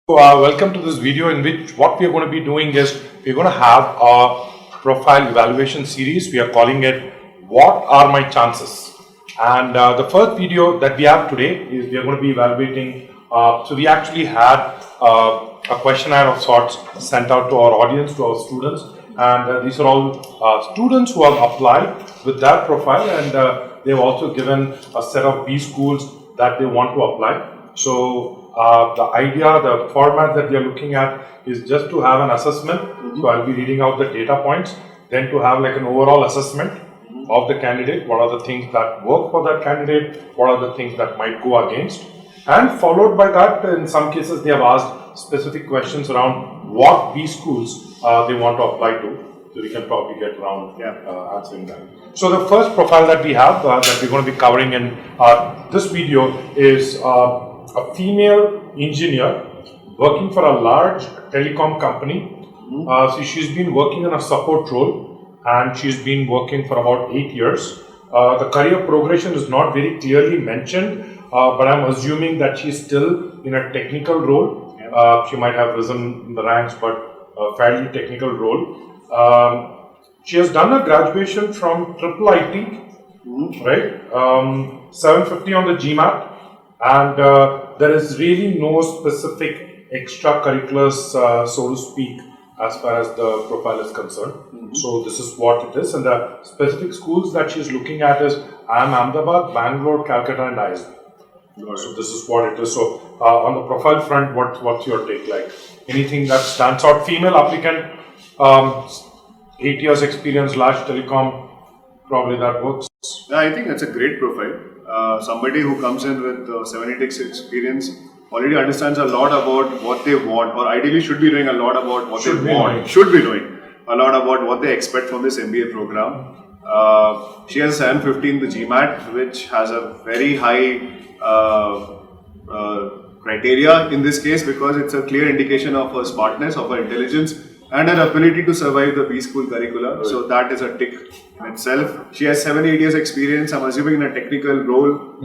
Welcome to this video in which what we are going to be doing is we're going to have a profile evaluation series. We are calling it What Are My Chances? And the first video that we have today is we are going to be evaluating. So we actually had a questionnaire of sorts sent out to our audience, to our students. And these are all students who have applied with their profile, and they've also given a set of B schools that they want to apply. So the idea, the format that we are looking at is just to have an assessment. So I'll be reading out the data points, then to have like an overall assessment of the candidate. What are the things that work for that candidate? What are the things that might go against? And followed by that, in some cases, they have asked specific questions around what B schools they want to apply to. So we can probably get around answering that. So the first profile that we have that we're going to be covering in this video is a female engineer working for a large telecom company. So she's been working in a support role, and she's been working for about 8 years. The career progression is not very clearly mentioned, but I'm assuming that she's still in a technical role. She might have risen in the ranks, but a fairly technical role. She has done a graduation from IIIT, right? 750 on the GMAT. And there is really no specific extracurriculars, so to speak, as far as the profile is concerned. So this is what it is. And the specific schools that she's looking at is IIM Ahmedabad, Bangalore, Calcutta, and ISB. So this is what it is. So on the profile front, what's your take like? Anything that stands out? Female applicant, 8 years experience, large telecom, probably that works. Yeah, I think that's a great profile. Somebody who comes in with 7 8 years experience already understands a lot about what they want, or ideally should be doing a lot about what they want. Should be doing a lot about what they expect from this MBA program. She has 715 the GMAT, which has a very high criteria in this case, because it's a clear indication of her smartness, of her intelligence, and her ability to survive the B school curricula. Right. So that is a tick in itself. She has 7 8 years experience, I'm assuming, in a technical role.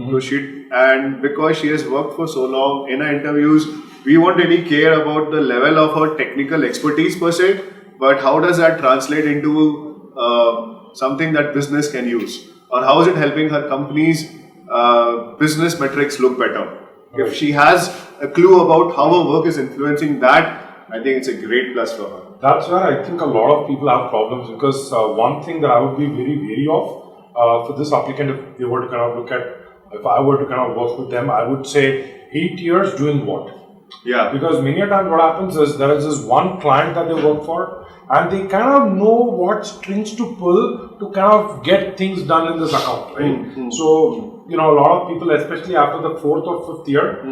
And because she has worked for so long in her interviews, we won't really care about the level of her technical expertise per se, but how does that translate into something that business can use, or how is it helping her company's business metrics look better? Right. If she has a clue about how her work is influencing that, I think it's a great plus for her. That's where I think a lot of people have problems, because one thing that I would be very wary of for this applicant, if they were to kind of look at, if I were to kind of work with them, I would say 8 years doing what? Yeah. Because many a times what happens is there is this one client that they work for, and they kind of know what strings to pull to kind of get things done in this account, right? So, a lot of people, especially after the 4th or 5th year,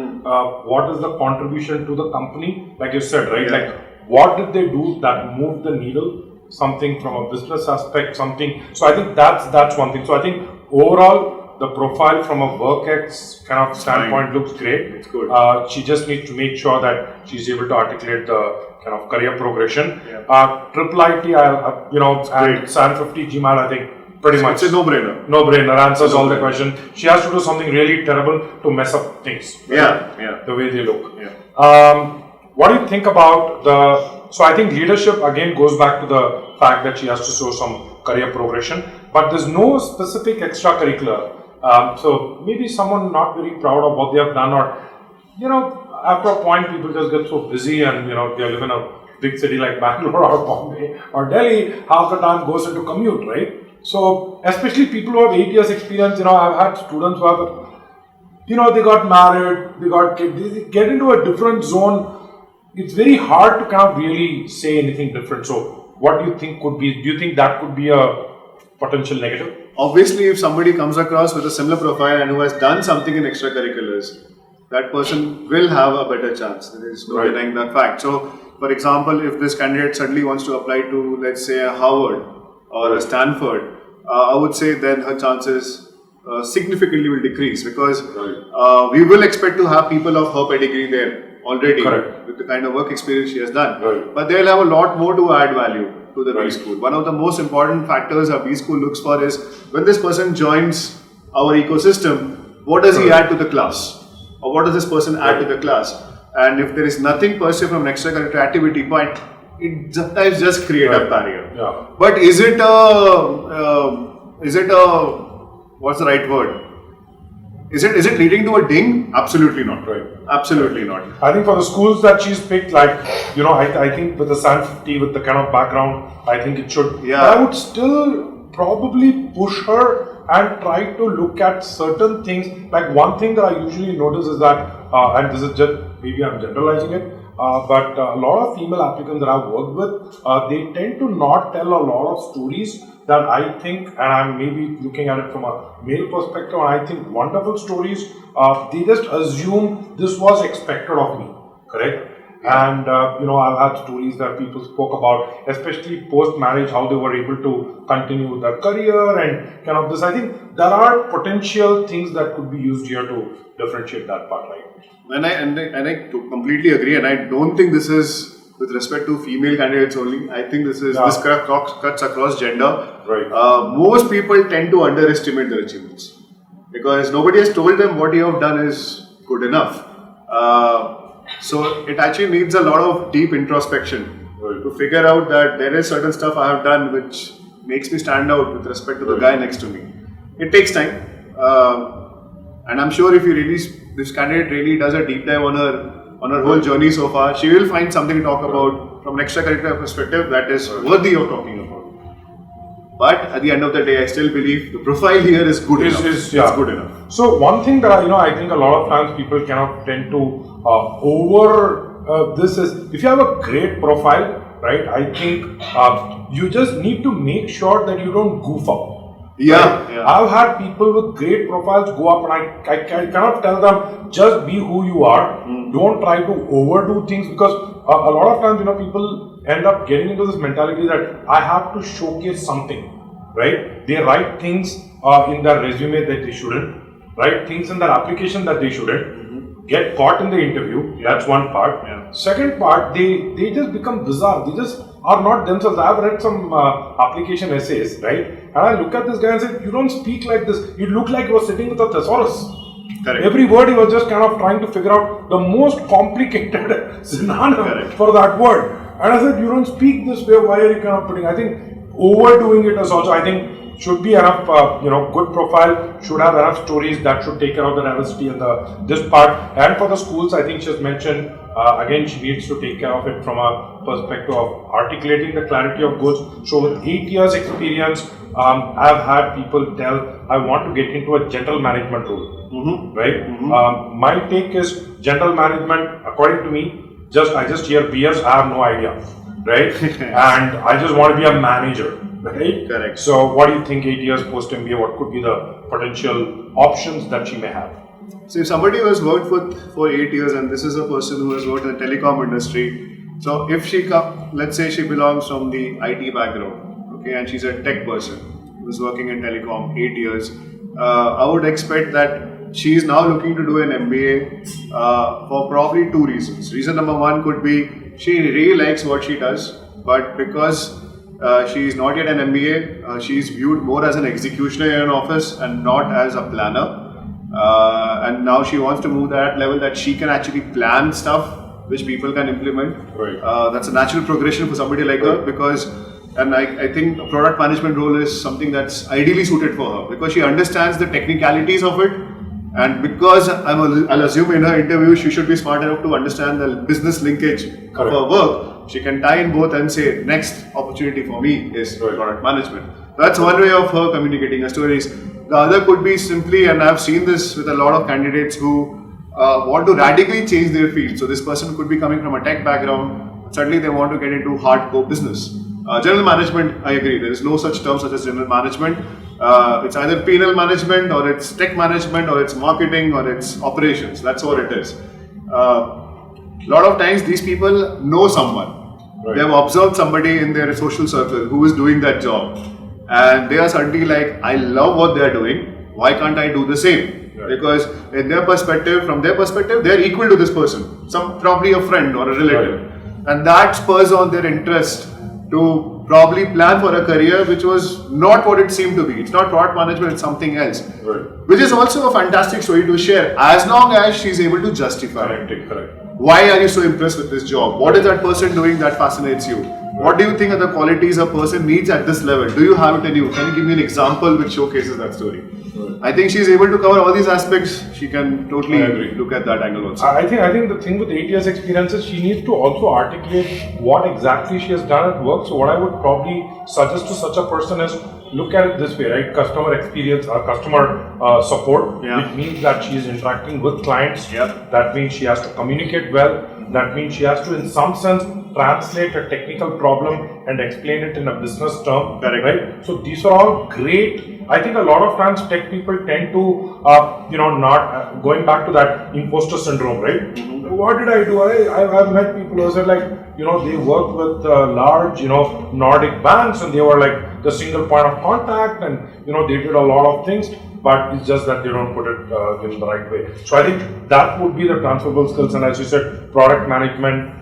what is the contribution to the company? Like you said, right? Like, what did they do that moved the needle? Something from a business aspect, something. So I think that's one thing. So I think overall, the profile from a work ex kind of standpoint looks great. It's good. She just needs to make sure that she's able to articulate the kind of career progression. IIIT, and 750 GMAT, I think pretty much. It's a no-brainer. No-brainer, answers all the questions. She has to do something really terrible to mess up things. Right? The way they look. What do you think about so I think leadership again goes back to the fact that she has to show some career progression, but there's no specific extracurricular. So maybe someone not very proud of what they have done, or, after a point people just get so busy, and, they live in a big city like Bangalore or Bombay or Delhi, half the time goes into commute, right? So, especially people who have 8 years experience, I've had students who have, they got married, they got kids, they get into a different zone. It's very hard to kind of really say anything different. So, what do you think do you think that could be a potential negative? Obviously, if somebody comes across with a similar profile and who has done something in extracurriculars, that person will have a better chance. There is no denying that fact. So, for example, if this candidate suddenly wants to apply to, let's say, a Harvard or a Stanford, I would say then her chances significantly will decrease, because we will expect to have people of her pedigree there already with the kind of work experience she has done. But they'll have a lot more to add value to the B school. One of the most important factors a B school looks for is when this person joins our ecosystem, what does he add to the class? Or what does this person add to the class? and if there is nothing per se from an extracurricular activity, but it sometimes just create a barrier. Yeah. But is it what's the right word? Is it leading to a ding? Absolutely not. Right. Absolutely not. I think for the schools that she's picked, like, you know, I think with the San 50, with the kind of background, I think it should. Yeah. I would still probably push her and try to look at certain things. Like one thing that I usually notice is that, and this is just, maybe I'm generalizing it, but a lot of female applicants that I've worked with, they tend to not tell a lot of stories that I think, and I'm maybe looking at it from a male perspective, and I think wonderful stories, they just assume this was expected of me, correct? And you know, I've had stories that people spoke about, especially post-marriage, how they were able to continue their career and kind of this. I think there are potential things that could be used here to differentiate that part, right? And I completely agree, and I don't think this is with respect to female candidates only. I think this cuts across gender. Right. Most people tend to underestimate their achievements because nobody has told them what you have done is good enough. So it actually needs a lot of deep introspection to figure out that there is certain stuff I have done which makes me stand out with respect to the guy next to me. It takes time, and I'm sure if this candidate really does a deep dive on her whole journey so far, she will find something to talk about from an extracurricular perspective that is worthy of talking about. But at the end of the day, I still believe the profile here is good enough. It's good enough. So one thing that I think a lot of times people cannot tend to this is, if you have a great profile, right? I think you just need to make sure that you don't goof up. Yeah, right? I've had people with great profiles go up, and I cannot tell them just be who you are. Don't try to overdo things, because a lot of times, people end up getting into this mentality that I have to showcase something, right? They write things in their resume that they shouldn't, write things in their application that they shouldn't, get caught in the interview. That's one part. Second part, they just become bizarre. They just are not themselves. I've read some application essays, right? And I look at this guy and say, you don't speak like this. You look like you were sitting with a thesaurus. Correct. Every word he was just kind of trying to figure out the most complicated synonym for that word. And I said, you don't speak this way. Why are you kind of putting? I think overdoing it is also, I think, should be enough, good profile, should have enough stories that should take care of the diversity and this part. And for the schools, I think she has mentioned, again, she needs to take care of it from a perspective of articulating the clarity of goods. So with 8 years experience, I've had people tell, I want to get into a general management role, right? My take is general management, according to me, I just hear BS, I have no idea, right? And I just want to be a manager. Right? Correct. So, what do you think 8 years post MBA? What could be the potential options that she may have? So, if somebody who has worked for 8 years, and this is a person who has worked in the telecom industry, so if she let's say she belongs from the IT background, okay, and she's a tech person who's working in telecom 8 years, I would expect that she is now looking to do an MBA for probably two reasons. Reason number one could be she really likes what she does, but because she is not yet an MBA. She is viewed more as an executioner in an office and not as a planner. And now she wants to move that level that she can actually plan stuff which people can implement. Right. That's a natural progression for somebody like her because, and I think a product management role is something that's ideally suited for her because she understands the technicalities of it. And because I'll assume in her interview she should be smart enough to understand the business linkage of her work. She can tie in both and say, next opportunity for me is product management. That's one way of her communicating her stories. The other could be simply, and I've seen this with a lot of candidates who want to radically change their field. So this person could be coming from a tech background. Suddenly they want to get into hardcore business. General management, I agree. There is no such term such as general management. It's either P&L management or it's tech management or it's marketing or it's operations. That's what it is. A lot of times these people know someone. Right. They have observed somebody in their social circle who is doing that job. And they are suddenly like, I love what they are doing. Why can't I do the same? Right. Because in their perspective, from their perspective, they are equal to this person. Probably a friend or a relative. Right. And that spurs on their interest to probably plan for a career which was not what it seemed to be. It's not product management, it's something else. Right. Which is also a fantastic story to share as long as she's able to justify it. Correct. Why are you so impressed with this job? What is that person doing that fascinates you? What do you think are the qualities a person needs at this level? Do you have it in you? Can you give me an example which showcases that story? I think she's able to cover all these aspects. She can totally I agree. look at that angle also. I think the thing with 8 years experience is she needs to also articulate what exactly she has done at work. So what I would probably suggest to such a person is look at it this way, right? Customer experience or customer support, Yeah. which means that she is interacting with clients. Yeah. That means she has to communicate well. That means she has to, in some sense, translate a technical problem and explain it in a business term. Correct. Right? So these are all great. I think a lot of times tech people tend to, not going back to that imposter syndrome, right? What did I do? I've met people who said like, they work with large, Nordic banks and they were like the single point of contact and, they did a lot of things, but it's just that they don't put it in the right way. So I think that would be the transferable skills, and as you said, product management,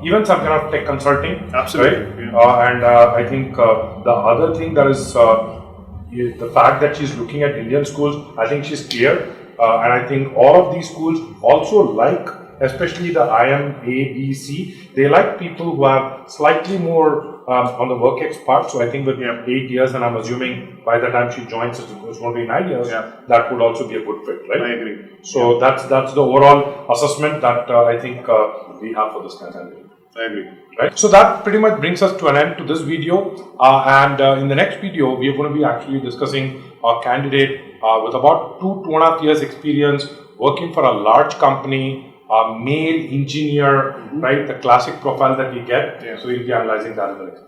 even some kind of tech consulting. Absolutely, Right? yeah. And I think the other thing that is the fact that she's looking at Indian schools, I think she's clear. And I think all of these schools also like, especially the IM, A, B, C, they like people who have slightly more on the work X part. So I think with 8 years, and I'm assuming by the time she joins, it's going to be 9 years, Yeah. that would also be a good fit, right? I agree. So that's the overall assessment that I think we have for this candidate. I agree. Right. So that pretty much brings us to an end to this video. And in the next video, we are going to be actually discussing a candidate with about 2.5 years experience working for a large company, a male engineer, right? The classic profile that we get. Yeah. So we'll be analyzing that in the next.